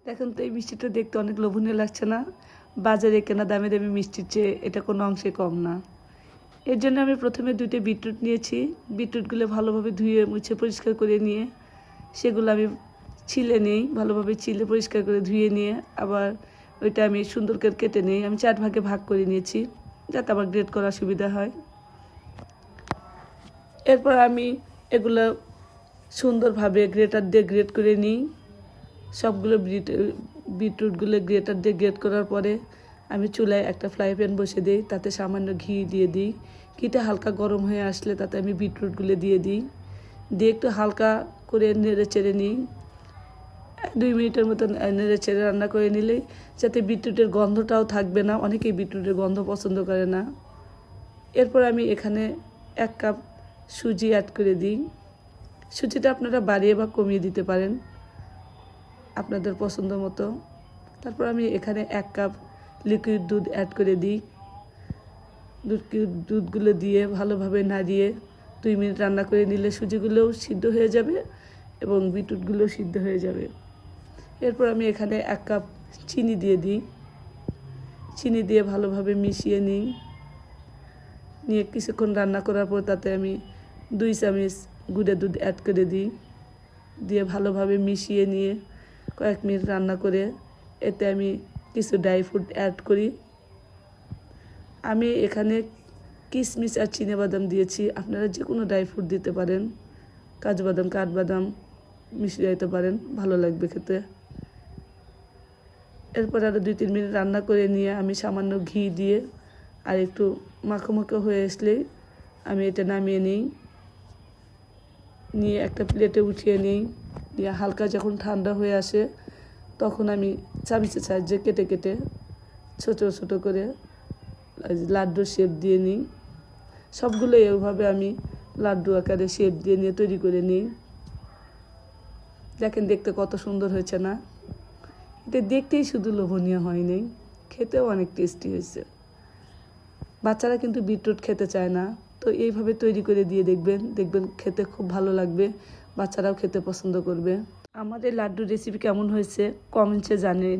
দেখেন তো এই মিষ্টিটা দেখতে অনেক লোভনীয় লাগছে না? বাজারে কেনা দামে দামি মিষ্টির চেয়ে এটা কোনো অংশে কম না। এর জন্য আমি প্রথমে 2টে বিটরুট নিয়েছি। বিটরুটগুলো ভালোভাবে ধুয়ে মুছে পরিষ্কার করে নিয়ে সেগুলো আমি ছিলে নিই, ভালোভাবে ছিলে পরিষ্কার করে ধুয়ে নিয়ে আবার ওইটা আমি সুন্দর করে কেটে নিই। আমি 4 ভাগে ভাগ করে নিয়েছি যাতে আমার গ্রেট করার সুবিধা হয়। এরপর আমি এগুলো সুন্দরভাবে গ্রেটার দিয়ে গ্রেট করে নিই। সবগুলো বিটরুটগুলো গ্রেটার দিয়ে গ্রেট করার পরে আমি চুলায় একটা ফ্রাই প্যান বসে দিই, তাতে সামান্য ঘি দিয়ে দিই। ঘিটা হালকা গরম হয়ে আসলে তাতে আমি বিটরুটগুলো দিয়ে দিই, দিয়ে একটু হালকা করে নেড়ে চেড়ে নিই। 2 মিনিটের মতন নেড়ে চেড়ে রান্না করে নিলেই যাতে বিটরুটের গন্ধটাও থাকবে না, অনেকেই বিটরুটের গন্ধ পছন্দ করে না। এরপর আমি এখানে 1 কাপ সুজি অ্যাড করে দিই। সুজিটা আপনারা বাড়িয়ে বা কমিয়ে দিতে পারেন আপনাদের পছন্দ মতো। তারপর আমি এখানে 1 কাপ লিকুইড দুধ অ্যাড করে দিই। দুধগুলো দিয়ে ভালোভাবে নাড়িয়ে 2 মিনিট রান্না করে নিলে সুজিগুলোও সিদ্ধ হয়ে যাবে এবং বিটরুটগুলোও সিদ্ধ হয়ে যাবে। এরপর আমি এখানে 1 কাপ চিনি দিয়ে দিই। চিনি দিয়ে ভালোভাবে মিশিয়ে নিই। নিয়ে কিছুক্ষণ রান্না করার পর তাতে আমি 2 চামচ গুঁড়া দুধ অ্যাড করে দিই। দিয়ে ভালোভাবে মিশিয়ে নিয়ে কয়েক মিনিট রান্না করে এতে আমি কিছু ড্রাই ফ্রুট অ্যাড করি। আমি এখানে কিশমিশ আর চিনেবাদাম দিয়েছি, আপনারা যে কোনো ড্রাই ফ্রুট দিতে পারেন। কাজু বাদাম, কাঠবাদাম মিশিয়ে দিতে পারেন, ভালো লাগবে খেতে। এরপর আরও 2-3 মিনিট রান্না করে নিয়ে আমি সামান্য ঘি দিয়ে আর একটু মাখো মাখো হয়ে আসলেই আমি এটা নামিয়ে নিই। নিয়ে একটা প্লেটে উঠিয়ে নিই। দিয়ে হালকা যখন ঠান্ডা হয়ে আসে তখন আমি চামচের সাহায্যে কেটে কেটে ছোটো ছোটো করে লাড্ডুর শেপ দিয়ে নিই। সবগুলো এইভাবে আমি লাড্ডু আকারে শেপ দিয়ে নিয়ে তৈরি করে নিই। দেখেন দেখতে কত সুন্দর হয়েছে না? এটা দেখতেই শুধু লোভনীয় হয়নি, খেতেও অনেক টেস্টি হয়েছে। বাচ্চারা কিন্তু বিটরুট খেতে চায় না, তো এইভাবে তৈরি করে দিয়ে দেখবেন খেতে খুব ভালো লাগবে, বাচ্চারাও খেতে পছন্দ করবে। আমার এই লাড্ডুর রেসিপি কেমন হয়েছে কমেন্টসে জানেন।